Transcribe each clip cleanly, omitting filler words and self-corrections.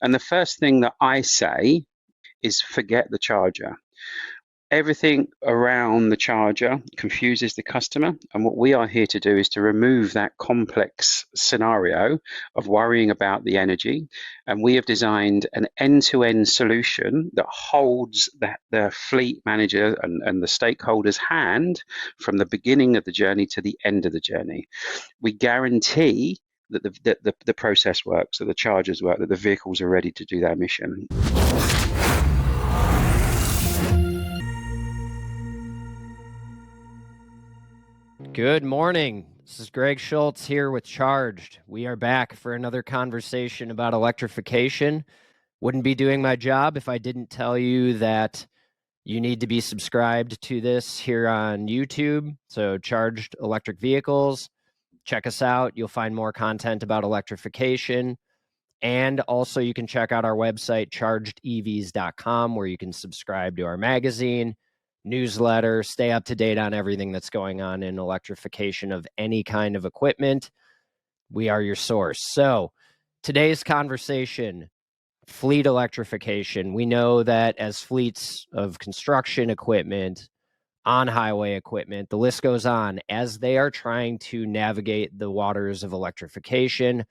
And the first thing that I say is forget the charger. Everything around the charger confuses the customer. And what we are here to do is to remove that complex scenario of worrying about the energy. And we have designed an end-to-end solution that holds the fleet manager and the stakeholders' hand from the beginning of the journey to the end of the journey. We guarantee that the process works, that the chargers work, that the vehicles are ready to do their mission. Good morning. This is Greg Schultz here with Charged. We are back for another conversation about electrification. Wouldn't be doing my job if I didn't tell you that you need to be subscribed to this here on YouTube. So Charged Electric Vehicles. Check us out. You'll find more content about electrification. And also you can check out our website, chargedevs.com, where you can subscribe to our magazine, newsletter, stay up to date on everything that's going on in electrification of any kind of equipment. We are your source. So today's conversation, fleet electrification. We know that as fleets of construction equipment, on-highway equipment, the list goes on, as they are trying to navigate the waters of electrification,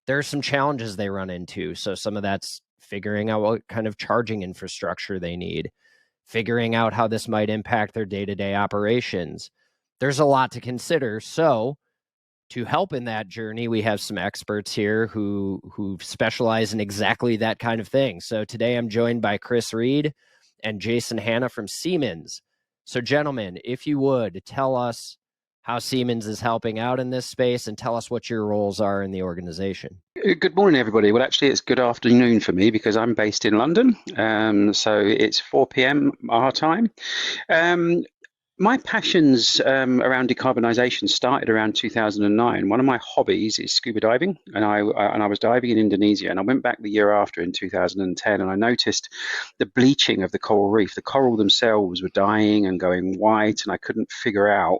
there are some challenges they run into. So some of that's figuring out what kind of charging infrastructure they need, figuring out how this might impact their day-to-day operations. There's a lot to consider. So to help in that journey, we have some experts here who specialize in exactly that kind of thing. So today I'm joined by Chris Reed and Jason Hanna from Siemens. So gentlemen, if you would, tell us how Siemens is helping out in this space and tell us what your roles are in the organization. Good morning, everybody. Well, actually, it's good afternoon for me because I'm based in London. So it's 4 p.m. our time. My passions around decarbonisation started around 2009. One of my hobbies is scuba diving, and I was diving in Indonesia, and I went back the year after in 2010, and I noticed the bleaching of the coral reef. The coral themselves were dying and going white, and I couldn't figure out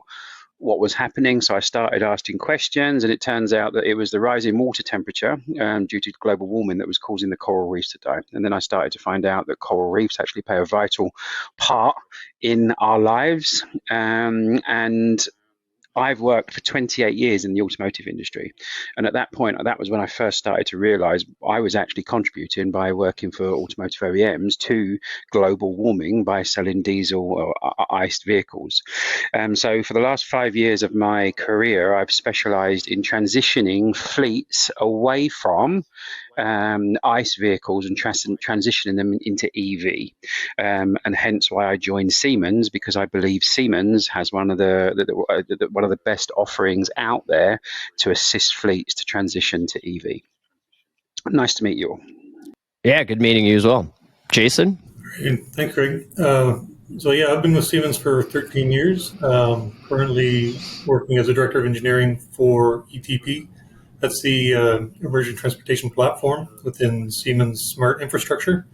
what was happening. So I started asking questions, and it turns out that it was the rising water temperature due to global warming that was causing the coral reefs to die. And then I started to find out that coral reefs actually play a vital part in our lives. And I've worked for 28 years in the automotive industry. And at that point, that was when I first started to realize I was actually contributing by working for automotive OEMs to global warming by selling diesel or ICE vehicles. So for the last 5 years of my career, I've specialized in transitioning fleets away from ICE vehicles and transitioning them into EV. And hence why I joined Siemens, because I believe Siemens has one of the best offerings out there to assist fleets to transition to EV. Nice to meet you all. Yeah, good meeting you as well. Jason? Great. Thanks, Greg. I've been with Siemens for 13 years, currently working as a director of engineering for ETP. That's the Emerging Transportation Platform within Siemens Smart Infrastructure.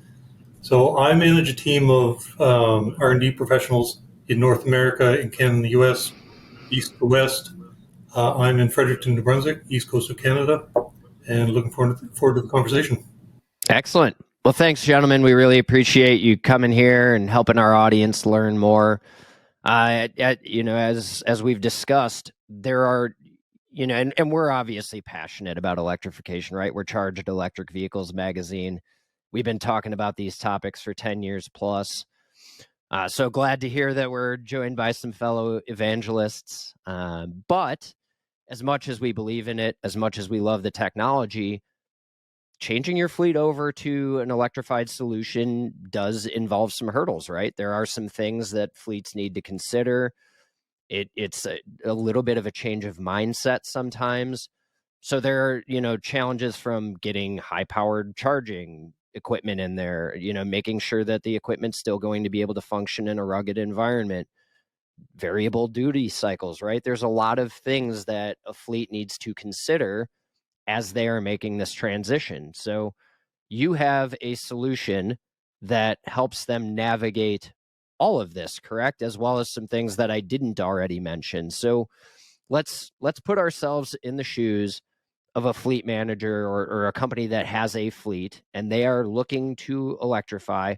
So I manage a team of R&D professionals in North America, in Canada, and the US, east to west. I'm in Fredericton, New Brunswick, east coast of Canada, and looking forward to the conversation. Excellent. Well, thanks, gentlemen. We really appreciate you coming here and helping our audience learn more. As we've discussed, there are, and we're obviously passionate about electrification, right? We're Charged Electric Vehicles magazine. We've been talking about these topics for 10 years plus. So glad to hear that we're joined by some fellow evangelists. But as much as we believe in it, as much as we love the technology, changing your fleet over to an electrified solution does involve some hurdles, right? There are some things that fleets need to consider. It's a little bit of a change of mindset sometimes. So there are, challenges from getting high-powered charging equipment in there, making sure that the equipment's still going to be able to function in a rugged environment, variable duty cycles, right? There's a lot of things that a fleet needs to consider as they are making this transition. So you have a solution that helps them navigate all of this, correct? As well as some things that I didn't already mention. So let's put ourselves in the shoes of a fleet manager or a company that has a fleet and they are looking to electrify,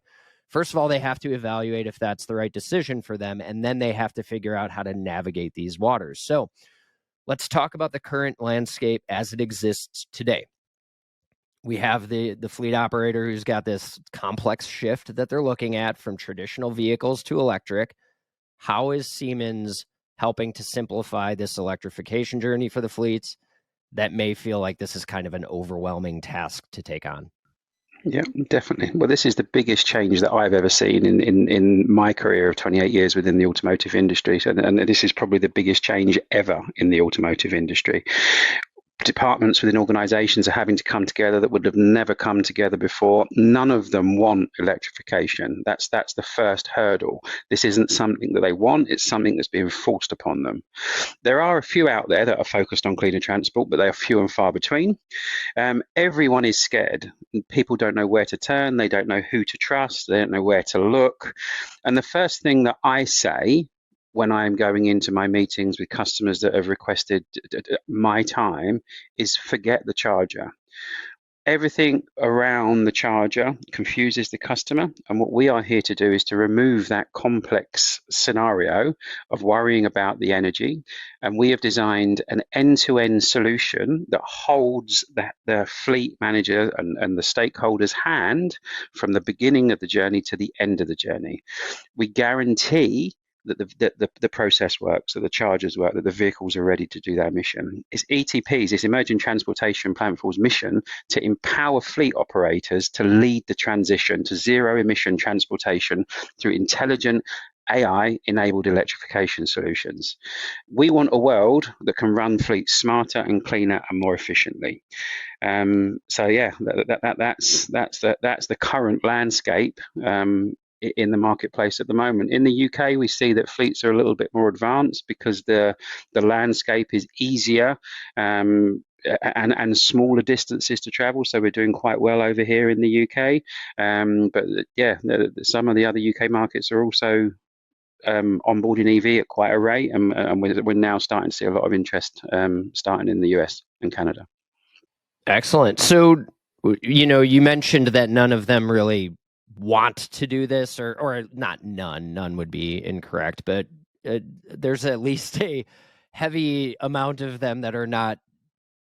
first of all, they have to evaluate if that's the right decision for them, and then they have to figure out how to navigate these waters. So let's talk about the current landscape as it exists today. We have the fleet operator who's got this complex shift that they're looking at from traditional vehicles to electric. How is Siemens helping to simplify this electrification journey for the fleets that may feel like this is kind of an overwhelming task to take on? Yeah, definitely. Well, this is the biggest change that I've ever seen in my career of 28 years within the automotive industry. And this is probably the biggest change ever in the automotive industry. Departments within organizations are having to come together that would have never come together before. None of them want electrification. That's the first hurdle. This isn't something that they want, it's something that's being forced upon them. There are a few out there that are focused on cleaner transport, but they are few and far between. Everyone is scared. People don't know where to turn, they don't know who to trust, they don't know where to look. And the first thing that I say when I'm going into my meetings with customers that have requested my time is forget the charger. Everything around the charger confuses the customer, and what we are here to do is to remove that complex scenario of worrying about the energy. And we have designed an end-to-end solution that holds the fleet manager and the stakeholders' hand from the beginning of the journey to the end of the journey. We guarantee that the process works, that the chargers work, that the vehicles are ready to do their mission. It's ETP's, it's Emerging Transportation Platform's mission to empower fleet operators to lead the transition to zero emission transportation through intelligent AI-enabled electrification solutions. We want a world that can run fleets smarter and cleaner and more efficiently. So yeah, that's the current landscape in the marketplace at the moment. In the UK, we see that fleets are a little bit more advanced because the landscape is easier and smaller distances to travel. So we're doing quite well over here in the UK. But yeah, some of the other UK markets are also onboarding EV at quite a rate, and we're now starting to see a lot of interest starting in the US and Canada. Excellent. So, you mentioned that none of them really want to do this, or not none would be incorrect, but there's at least a heavy amount of them that are not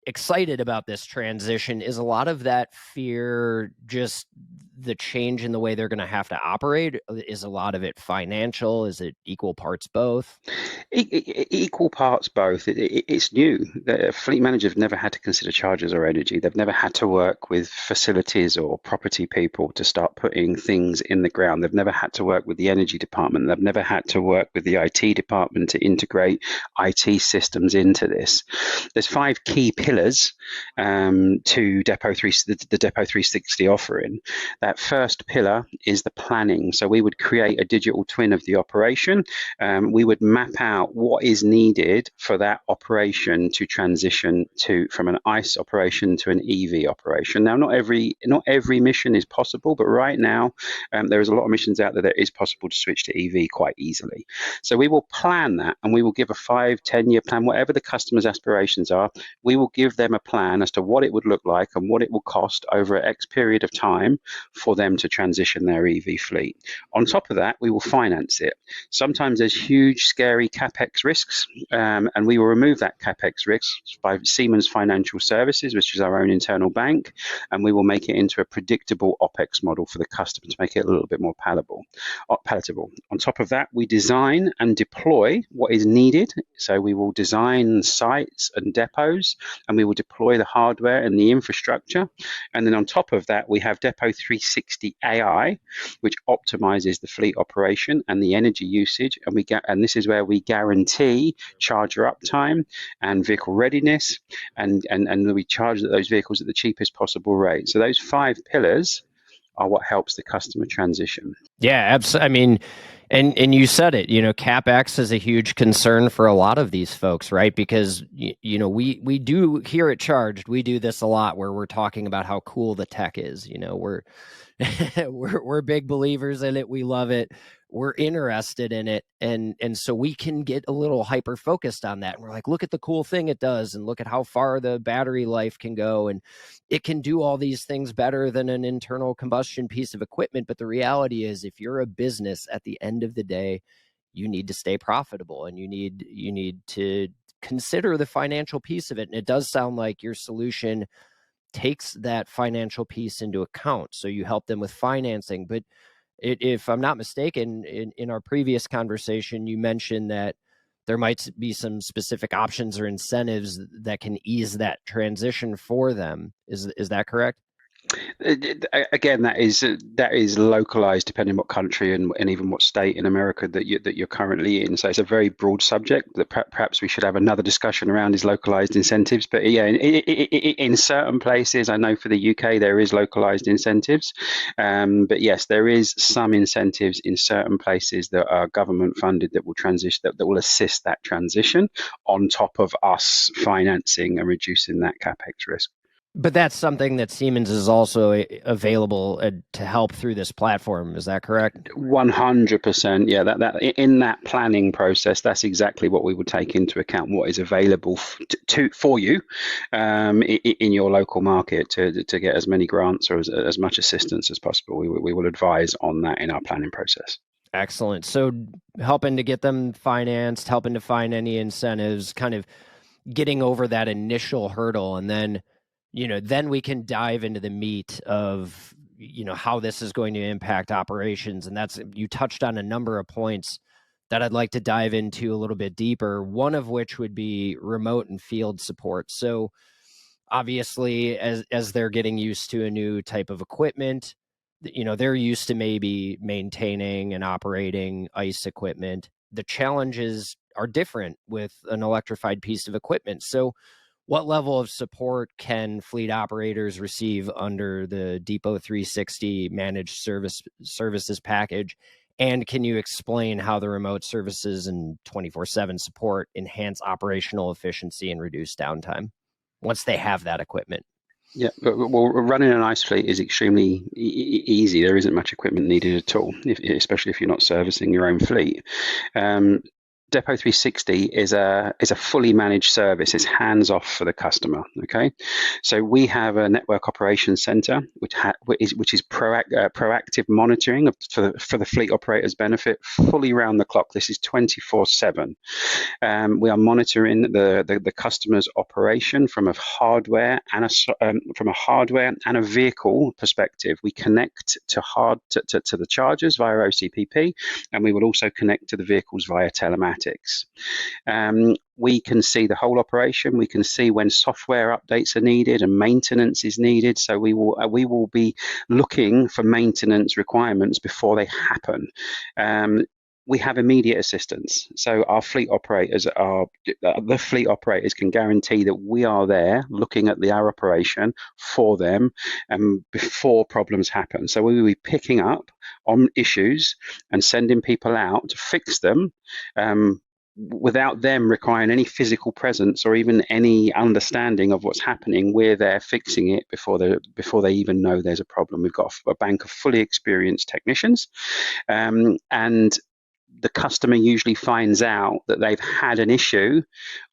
excited about this transition. Is a lot of that fear just the change in the way they're going to have to operate? Is a lot of it financial? Is it equal parts both? Equal parts both. It's new. The fleet managers have never had to consider charges or energy. They've never had to work with facilities or property people to start putting things in the ground. They've never had to work with the energy department. They've never had to work with the IT department to integrate IT systems into this. There's 5 key pillars to the Depot360 offering. That first pillar is the planning. So we would create a digital twin of the operation. We would map out what is needed for that operation to transition from an ICE operation to an EV operation. Now, not every mission is possible, but right now there is a lot of missions out there that is possible to switch to EV quite easily. So we will plan that, and we will give a 5-10-year plan, whatever the customer's aspirations are. We will give them a plan as to what it would look like and what it will cost over X period of time for them to transition their EV fleet. On top of that, we will finance it. Sometimes there's huge, scary CapEx risks, and we will remove that CapEx risk by Siemens Financial Services, which is our own internal bank, and we will make it into a predictable OpEx model for the customer to make it a little bit more palatable. On top of that, we design and deploy what is needed. So we will design sites and depots, and we will deploy the hardware and the infrastructure. And then on top of that, we have Depot360 AI, which optimizes the fleet operation and the energy usage. And this is where we guarantee charger uptime and vehicle readiness, and we charge those vehicles at the cheapest possible rate. So those 5 pillars are what helps the customer transition. Yeah, absolutely. I mean, and you said it, CapEx is a huge concern for a lot of these folks, right? Because, we do here at Charged, we do this a lot where we're talking about how cool the tech is. We're we're big believers in it. We love it. we're interested in it, and so we can get a little hyper focused on that. And we're like, look at the cool thing it does, and look at how far the battery life can go, and it can do all these things better than an internal combustion piece of equipment. But the reality is, if you're a business, at the end of the day, you need to stay profitable, and you need to consider the financial piece of it. And it does sound like your solution takes that financial piece into account. So you help them with financing. But if I'm not mistaken, in our previous conversation, you mentioned that there might be some specific options or incentives that can ease that transition for them. Is that correct? Again, that is localized depending on what country and even what state in America that you're currently in. So it's a very broad subject that perhaps we should have another discussion around is localized incentives. But yeah, in certain places, I know for the UK there is localized incentives. But yes, there is some incentives in certain places that are government funded that will transition, that will assist that transition on top of us financing and reducing that capex risk. But that's something that Siemens is also available to help through this platform. Is that correct? 100%. Yeah, that in that planning process, that's exactly what we would take into account. What is available for you in your local market to get as many grants or as much assistance as possible. We will advise on that in our planning process. Excellent. So helping to get them financed, helping to find any incentives, kind of getting over that initial hurdle, and then then we can dive into the meat of, how this is going to impact operations. And you touched on a number of points that I'd like to dive into a little bit deeper, one of which would be remote and field support. So obviously, as they're getting used to a new type of equipment, they're used to maybe maintaining and operating ICE equipment. The challenges are different with an electrified piece of equipment. So what level of support can fleet operators receive under the Depot360 managed services package? And can you explain how the remote services and 24/7 support enhance operational efficiency and reduce downtime once they have that equipment? Yeah, well, running an ICE fleet is extremely easy. There isn't much equipment needed at all, especially if you're not servicing your own fleet. Depot360 is a fully managed service. It's hands off for the customer. Okay, so we have a network operations center which is proactive monitoring for the fleet operator's benefit, fully round the clock. This is 24/7. We are monitoring the customer's operation from a hardware and a vehicle perspective. We connect to the chargers via OCPP, and we will also connect to the vehicles via telematics. We can see the whole operation. We can see when software updates are needed and maintenance is needed. So we will be looking for maintenance requirements before they happen. We have immediate assistance. So our fleet operators can guarantee that we are there looking at our operation for them before problems happen. So we will be picking up on issues and sending people out to fix them without them requiring any physical presence or even any understanding of what's happening. We're there fixing it before they even know there's a problem. We've got a bank of fully experienced technicians, and the customer usually finds out that they've had an issue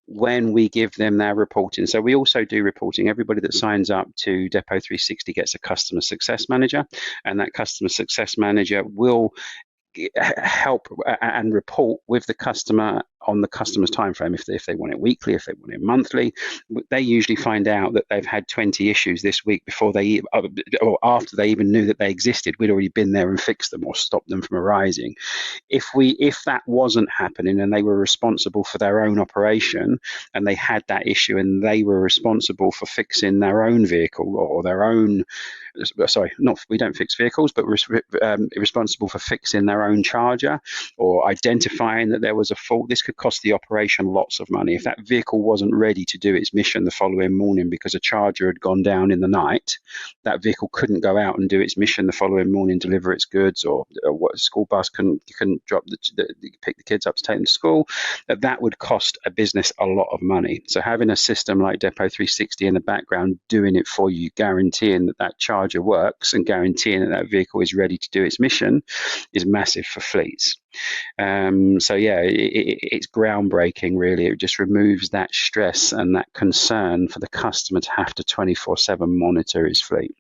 when we give them their reporting. So we also do reporting. Everybody that signs up to Depot360 gets a customer success manager, and that customer success manager will help and report with the customer on the customer's time frame. If they want it weekly, if they want it monthly, they usually find out that they've had 20 issues this week before or after they even knew that they existed. We'd already been there and fixed them or stopped them from arising. If that wasn't happening and they were responsible for their own operation and they had that issue and they were responsible for fixing their own vehicle or their own, we don't fix vehicles, but responsible for fixing their own charger or identifying that there was a fault, this could could cost the operation lots of money. If that vehicle wasn't ready to do its mission the following morning because a charger had gone down in the night, that vehicle couldn't go out and do its mission the following morning, deliver its goods, or what school bus couldn't drop pick the kids up to take them to school. That would cost a business a lot of money. So having a system like Depot360 in the background doing it for you, guaranteeing that that charger works and guaranteeing that that vehicle is ready to do its mission, is massive for fleets. So yeah, it's groundbreaking, really. It just removes that stress and that concern for the customer to have to 24/7 monitor his fleet.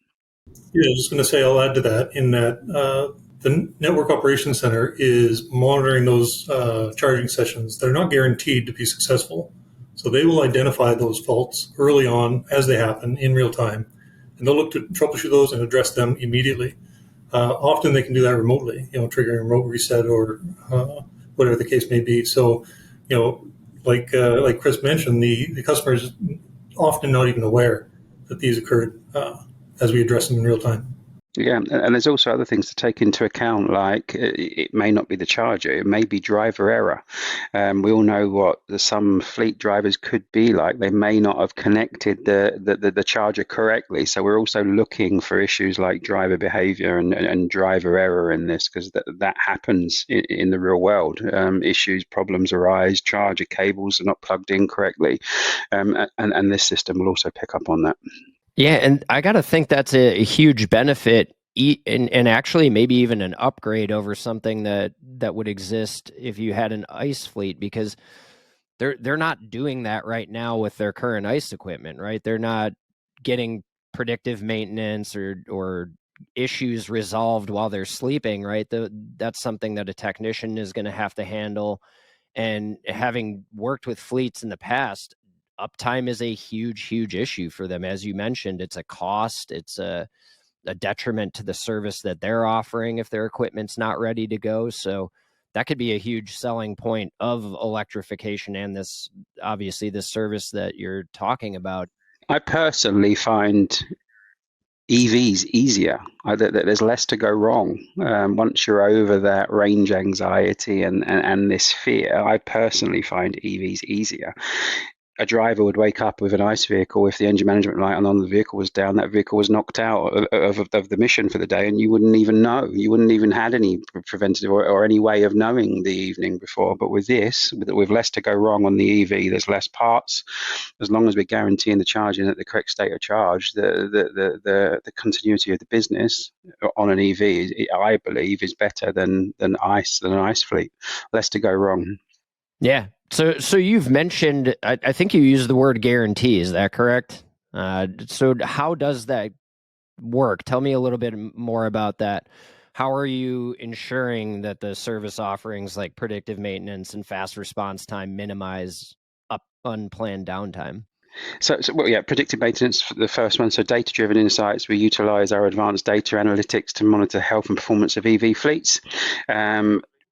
Yeah, I was just going to say, I'll add to that in that the Network Operations Center is monitoring those charging sessions. They're not guaranteed to be successful. So they will identify those faults early on as they happen in real time, and they'll look to troubleshoot those and address them immediately. Often they can do that remotely, triggering a remote reset or whatever the case may be. So, like Chris mentioned, the customer is often not even aware that these occurred as we address them in real time. Yeah, and there's also other things to take into account, like it may not be the charger, it may be driver error. We all know what some fleet drivers could be like. They may not have connected the charger correctly. So we're also looking for issues like driver behavior and driver error in this, because that happens in the real world. Problems arise, charger cables are not plugged in correctly, and this system will also pick up on that. Yeah, and I got to think that's a huge benefit, and actually maybe even an upgrade over something that would exist if you had an ICE fleet, because they're not doing that right now with their current ICE equipment, right? They're not getting predictive maintenance or issues resolved while they're sleeping, right? That's something that a technician is going to have to handle. And having worked with fleets in the past, uptime is a huge issue for them. As you mentioned, it's a cost, it's a detriment to the service that they're offering if their equipment's not ready to go. So that could be a huge selling point of electrification and this service that you're talking about. I personally find EVs easier. There's less to go wrong. Once you're over that range anxiety and this fear, I personally find EVs easier. A driver would wake up with an ICE vehicle. If the engine management light on the vehicle was down, that vehicle was knocked out of the mission for the day, and you wouldn't even know. You wouldn't even had any preventative or any way of knowing the evening before. But with this, with less to go wrong on the EV, there's less parts. As long as we're guaranteeing the charging at the correct state of charge, the continuity of the business on an EV, I believe, is better than an ICE fleet. Less to go wrong. Yeah. So you've mentioned, I think you used the word guarantee. Is that correct? So how does that work? Tell me a little bit more about that. How are you ensuring that the service offerings like predictive maintenance and fast response time minimize unplanned downtime? So predictive maintenance for the first one. So data-driven insights. We utilize our advanced data analytics to monitor health and performance of EV fleets.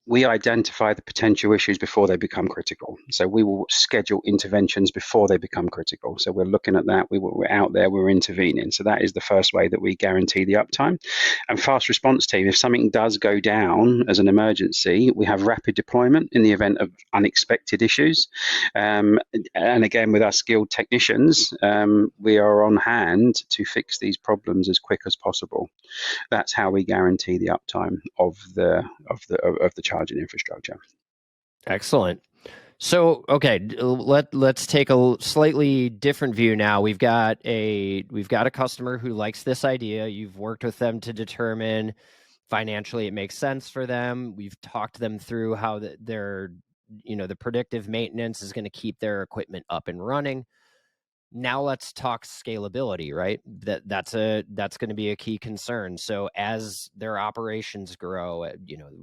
We identify the potential issues before they become critical. So we will schedule interventions before they become critical. So we're looking at that. We're out there, we're intervening. So that is the first way that we guarantee the uptime. And fast response team, if something does go down as an emergency, we have rapid deployment in the event of unexpected issues. And again, with our skilled technicians, we are on hand to fix these problems as quick as possible. That's how we guarantee the uptime of the charging infrastructure. Excellent. So, okay, let's take a slightly different view now. We've got a customer who likes this idea. You've worked with them to determine financially it makes sense for them. We've talked them through how the predictive maintenance is going to keep their equipment up and running. Now let's talk scalability, right? That's going to be a key concern. So as their operations grow,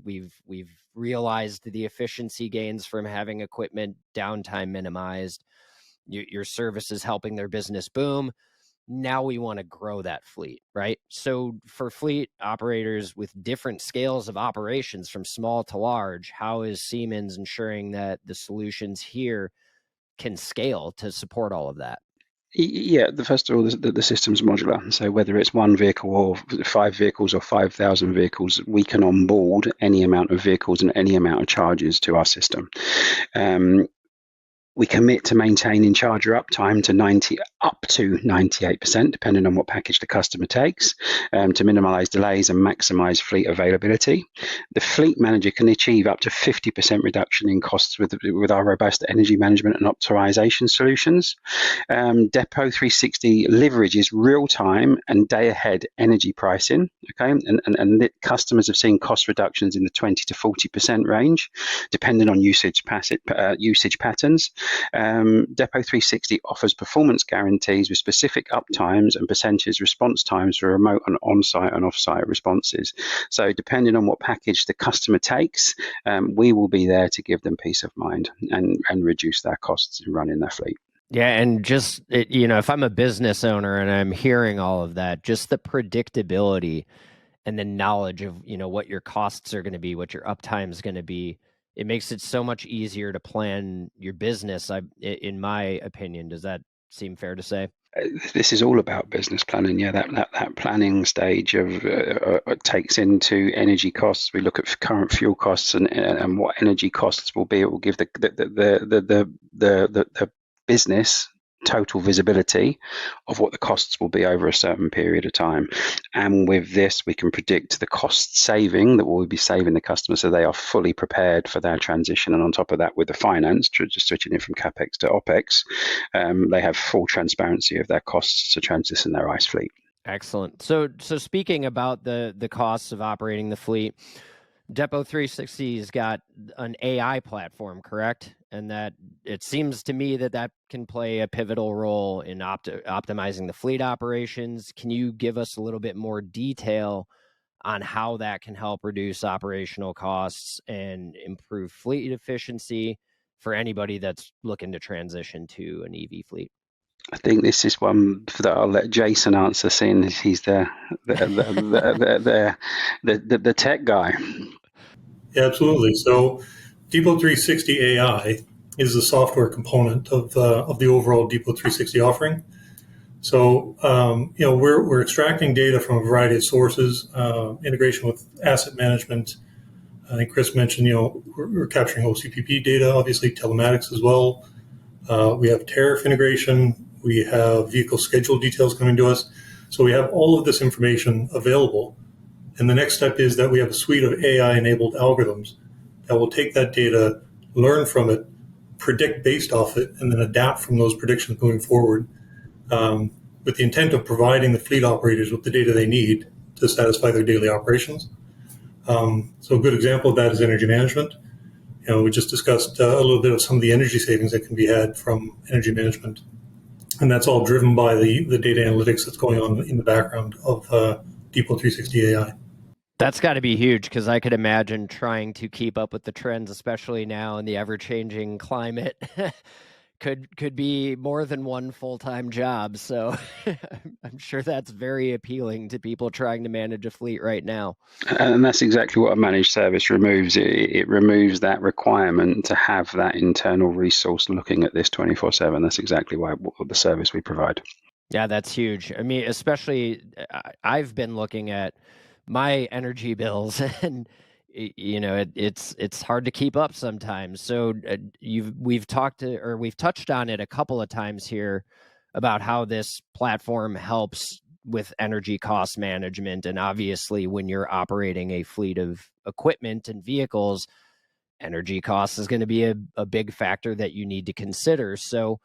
we've realized the efficiency gains from having equipment downtime minimized. Your service is helping their business boom. Now we want to grow that fleet, right? So for fleet operators with different scales of operations from small to large, how is Siemens ensuring that the solutions here can scale to support all of that? Yeah, first of all, the system's modular. So whether it's one vehicle or 5 vehicles or 5,000 vehicles, we can onboard any amount of vehicles and any amount of charges to our system. We commit to maintaining charger uptime to up to 98%, depending on what package the customer takes, to minimize delays and maximize fleet availability. The fleet manager can achieve up to 50% reduction in costs with our robust energy management and optimization solutions. Depot360 leverages real-time and day-ahead energy pricing. Okay, and customers have seen cost reductions in the 20 to 40% range, depending on usage patterns. Depot360 offers performance guarantees with specific uptimes and percentage response times for remote and on-site and off-site responses. So depending on what package the customer takes, we will be there to give them peace of mind and reduce their costs in running their fleet. Yeah, and just, if I'm a business owner and I'm hearing all of that, just the predictability and the knowledge of, what your costs are going to be, what your uptime is going to be, it makes it so much easier to plan your business, in my opinion. Does that seem fair to say? This is all about business planning. Yeah, that planning stage of takes into energy costs. We look at current fuel costs and what energy costs will be. It will give the business total visibility of what the costs will be over a certain period of time. And with this, we can predict the cost saving that we'll be saving the customer, so they are fully prepared for their transition. And on top of that, with the finance, just switching it from CapEx to OpEx, they have full transparency of their costs to transition their ICE fleet. Excellent. So speaking about the costs of operating the fleet, Depot360 has got an AI platform, correct? And that it seems to me that can play a pivotal role in optimizing the fleet operations. Can you give us a little bit more detail on how that can help reduce operational costs and improve fleet efficiency for anybody that's looking to transition to an EV fleet? I think this is one that I'll let Jason answer, seeing as he's the tech guy. Yeah, absolutely. So Depot360 AI is the software component of the overall Depot360 offering. So we're extracting data from a variety of sources, integration with asset management. I think Chris mentioned we're capturing OCPP data, obviously telematics as well. We have tariff integration. We have vehicle schedule details coming to us. So we have all of this information available. And the next step is that we have a suite of AI-enabled algorithms that will take that data, learn from it, predict based off it, and then adapt from those predictions moving forward, with the intent of providing the fleet operators with the data they need to satisfy their daily operations. So a good example of that is energy management. We just discussed a little bit of some of the energy savings that can be had from energy management. And that's all driven by the data analytics that's going on in the background of Depot360 AI. That's got to be huge, because I could imagine trying to keep up with the trends, especially now in the ever-changing climate, could be more than one full-time job. So I'm sure that's very appealing to people trying to manage a fleet right now. And that's exactly what a managed service removes. It removes that requirement to have that internal resource looking at this 24/7. That's exactly what the service we provide. Yeah, that's huge. I mean, especially I've been looking at my energy bills, and it's hard to keep up sometimes. So we've touched on it a couple of times here about how this platform helps with energy cost management, and obviously when you're operating a fleet of equipment and vehicles, energy costs is going to be a big factor that you need to consider. So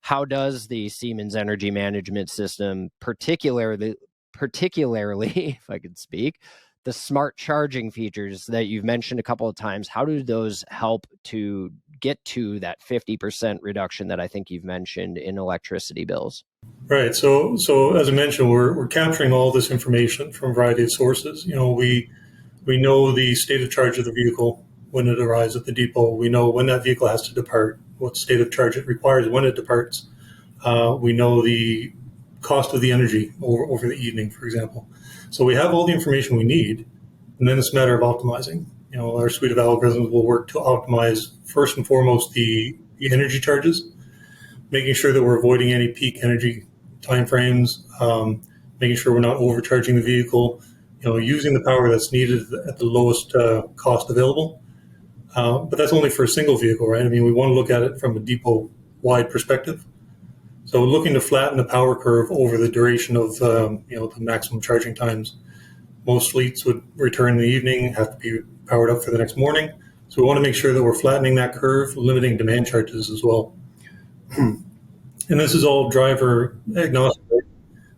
how does the Siemens Energy Management System, particularly, if I could speak, the smart charging features that you've mentioned a couple of times, how do those help to get to that 50% reduction that I think you've mentioned in electricity bills? Right. So as I mentioned, we're capturing all this information from a variety of sources. We know the state of charge of the vehicle when it arrives at the depot. We know when that vehicle has to depart, what state of charge it requires when it departs. We know the cost of the energy over the evening, for example. So we have all the information we need, and then it's a matter of optimizing. Our suite of algorithms will work to optimize first and foremost the energy charges, making sure that we're avoiding any peak energy timeframes, making sure we're not overcharging the vehicle, using the power that's needed at the lowest cost available. But that's only for a single vehicle, right? I mean, we want to look at it from a depot-wide perspective. So looking to flatten the power curve over the duration of the maximum charging times. Most fleets would return in the evening, have to be powered up for the next morning. So we want to make sure that we're flattening that curve, limiting demand charges as well. And this is all driver agnostic.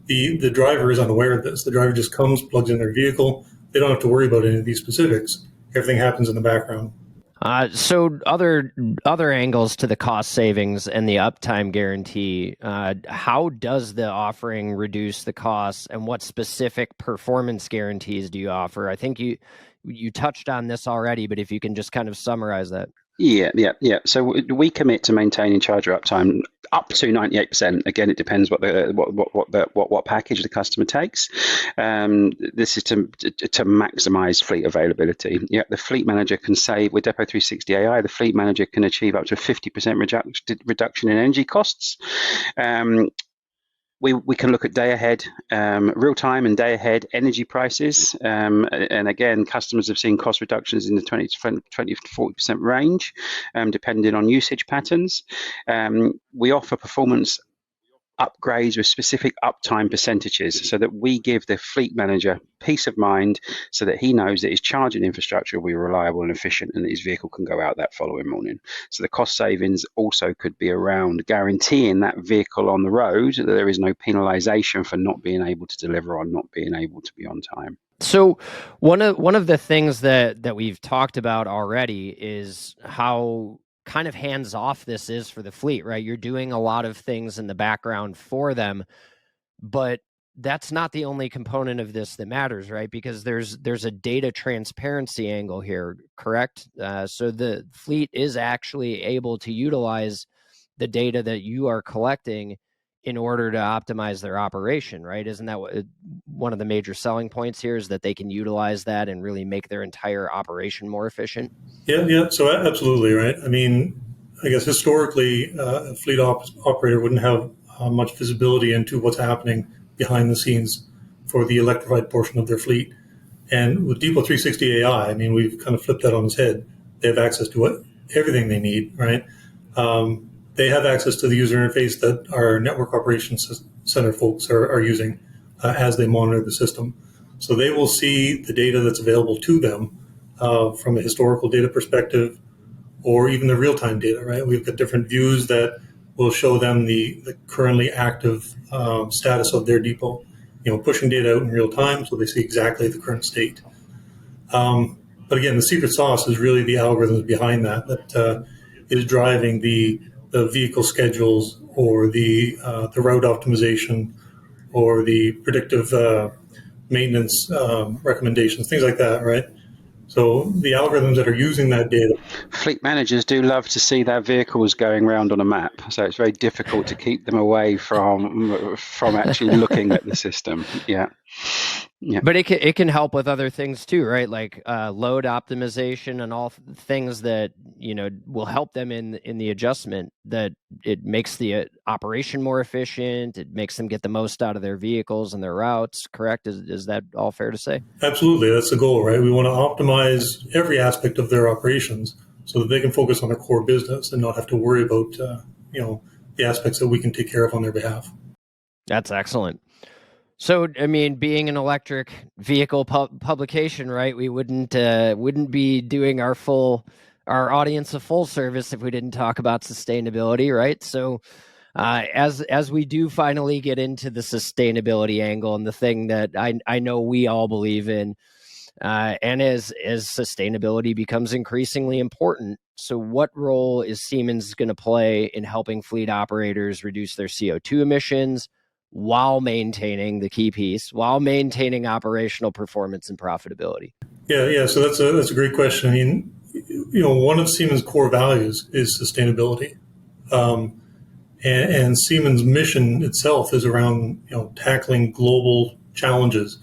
The driver is unaware of this. The driver just comes, plugs in their vehicle. They don't have to worry about any of these specifics. Everything happens in the background. So other angles to the cost savings and the uptime guarantee, how does the offering reduce the costs, and what specific performance guarantees do you offer? I think you touched on this already, but if you can just kind of summarize that. Yeah. So we commit to maintaining charger uptime up to 98%. Again, it depends what package the customer takes. This is to maximize fleet availability. Yeah, the fleet manager can save with Depot360 AI. The fleet manager can achieve up to 50% reduction in energy costs. We can look at day ahead, real time and day ahead energy prices. And again, customers have seen cost reductions in the 20 to 40% range, depending on usage patterns. We offer performance upgrades with specific uptime percentages so that we give the fleet manager peace of mind so that he knows that his charging infrastructure will be reliable and efficient and that his vehicle can go out that following morning. So the cost savings also could be around guaranteeing that vehicle on the road that there is no penalization for not being able to deliver or not being able to be on time. So one of the things that we've talked about already is how kind of hands off this is for the fleet, right? You're doing a lot of things in the background for them, but that's not the only component of this that matters, right? Because there's a data transparency angle here, correct? So the fleet is actually able to utilize the data that you are collecting in order to optimize their operation, right? Isn't that one of the major selling points here, is that they can utilize that and really make their entire operation more efficient? Yeah. So absolutely, right? I mean, I guess historically, a fleet operator wouldn't have much visibility into what's happening behind the scenes for the electrified portion of their fleet. And with Depot360 AI, I mean, we've kind of flipped that on its head. They have access to everything they need, right? They have access to the user interface that our network operations center folks are using as they monitor the system. So they will see the data that's available to them from a historical data perspective, or even the real-time data, right? We've got different views that will show them the currently active status of their depot, pushing data out in real time so they see exactly the current state. But again, the secret sauce is really the algorithms behind that is driving the vehicle schedules, or the route optimization, or the predictive maintenance recommendations, things like that, right? So the algorithms that are using that data. Fleet managers do love to see their vehicles going around on a map, so it's very difficult to keep them away from actually looking at the system. Yeah. But it can help with other things too, right? Like load optimization and all things that will help them in the adjustment. That it makes the operation more efficient. It makes them get the most out of their vehicles and their routes. Correct? Is that all fair to say? Absolutely, that's the goal, right? We want to optimize every aspect of their operations so that they can focus on their core business and not have to worry about the aspects that we can take care of on their behalf. That's excellent. So, I mean, being an electric vehicle publication, right? We wouldn't be doing our audience a full service if we didn't talk about sustainability, right? So, as we do finally get into the sustainability angle, and the thing that I know we all believe in, and as sustainability becomes increasingly important, so what role is Siemens going to play in helping fleet operators reduce their CO2 emissions, while maintaining the key piece, while maintaining operational performance and profitability? Yeah. So that's a great question. I mean, one of Siemens' core values is sustainability, and Siemens' mission itself is around tackling global challenges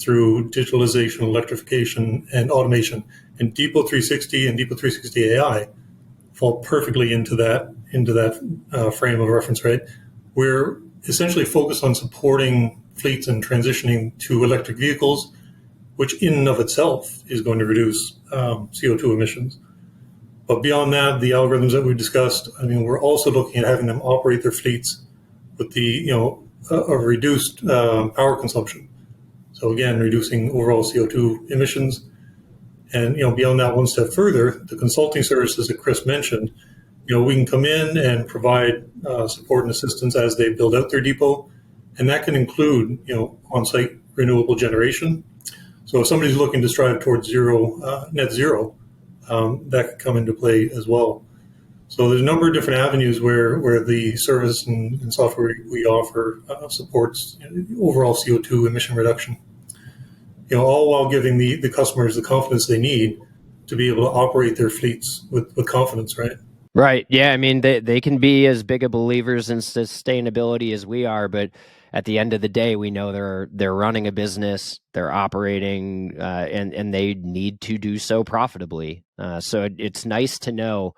through digitalization, electrification, and automation. And Depot360 and Depot360 AI fall perfectly into that into that frame of reference, right? We're essentially focused on supporting fleets and transitioning to electric vehicles, which in and of itself is going to reduce CO2 emissions. But beyond that, the algorithms that we've discussed, I mean, we're also looking at having them operate their fleets with the, a reduced power consumption. So again, reducing overall CO2 emissions. And, beyond that, one step further, the consulting services that Chris mentioned, we can come in and provide support and assistance as they build out their depot. And that can include, on-site renewable generation. So if somebody's looking to strive towards net zero, that could come into play as well. So there's a number of different avenues where the service and software we offer supports overall CO2 emission reduction. All while giving the customers the confidence they need to be able to operate their fleets with confidence, right? Right. Yeah. I mean, they can be as big of believers in sustainability as we are, but at the end of the day, we know they're running a business, they're operating, and they need to do so profitably. So it's nice to know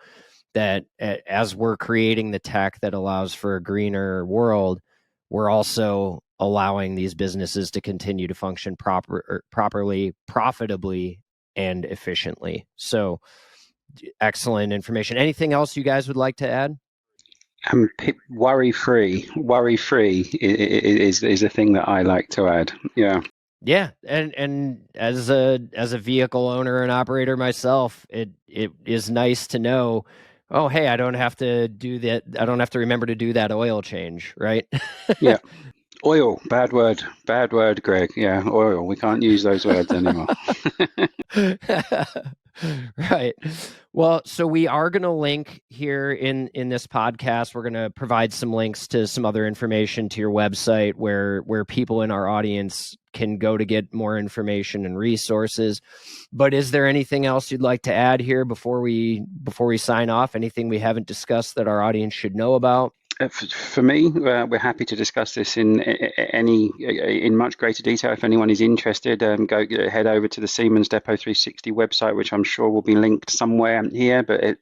that as we're creating the tech that allows for a greener world, we're also allowing these businesses to continue to function properly, profitably, and efficiently. So excellent information. Anything else you guys would like to add? Worry-free is a thing that I like to add. Yeah. Yeah, and as a vehicle owner and operator myself, it is nice to know, oh, hey, I don't have to do that. I don't have to remember to do that oil change, right? Yeah. Oil, bad word, Greg. Yeah, oil. We can't use those words anymore. Right. Well, so we are going to link here in this podcast. We're going to provide some links to some other information to your website where people in our audience can go to get more information and resources. But is there anything else you'd like to add here before we sign off? Anything we haven't discussed that our audience should know about? For me, we're happy to discuss this in much greater detail. If anyone is interested, head over to the Siemens Depot360 website, which I'm sure will be linked somewhere here. But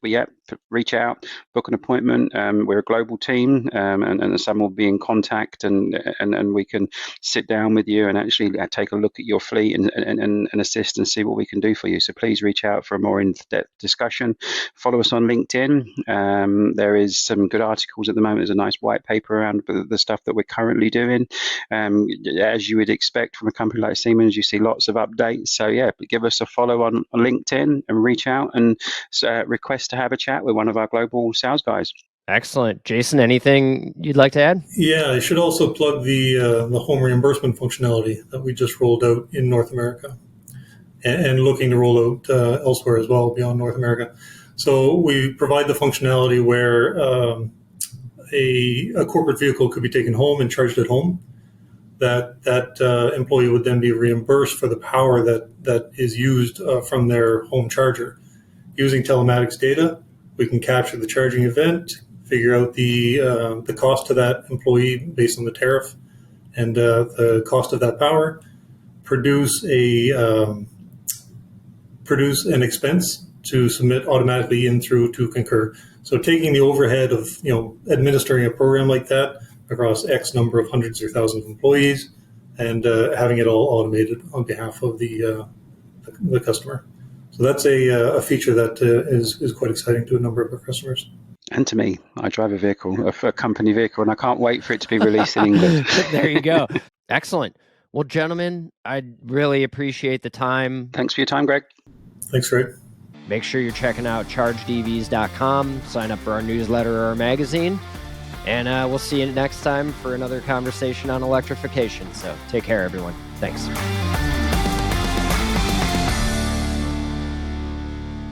reach out, book an appointment. We're a global team, and someone will be in contact, and we can sit down with you and actually take a look at your fleet and assist and see what we can do for you. So please reach out for a more in-depth discussion. Follow us on LinkedIn. There is some good articles at the moment. There's a nice white paper around the stuff that we're currently doing. As you would expect from a company like Siemens, you see lots of updates. So yeah, give us a follow on LinkedIn and reach out and request to have a chat with one of our global sales guys. Excellent. Jason, anything you'd like to add? Yeah, I should also plug the home reimbursement functionality that we just rolled out in North America and looking to roll out elsewhere as well beyond North America. So we provide the functionality where a corporate vehicle could be taken home and charged at home. That employee would then be reimbursed for the power that is used from their home charger. Using telematics data, we can capture the charging event, figure out the cost to that employee based on the tariff and the cost of that power, produce an expense to submit automatically in through to Concur. So taking the overhead of administering a program like that across X number of hundreds or thousands of employees, and having it all automated on behalf of the customer. So that's a feature that is quite exciting to a number of our customers. And to me, I drive a company vehicle, and I can't wait for it to be released in England. There you go. Excellent. Well, gentlemen, I really appreciate the time. Thanks for your time, Greg. Thanks, Greg. Make sure you're checking out chargedevs.com. Sign up for our newsletter or our magazine. And we'll see you next time for another conversation on electrification. So take care, everyone. Thanks.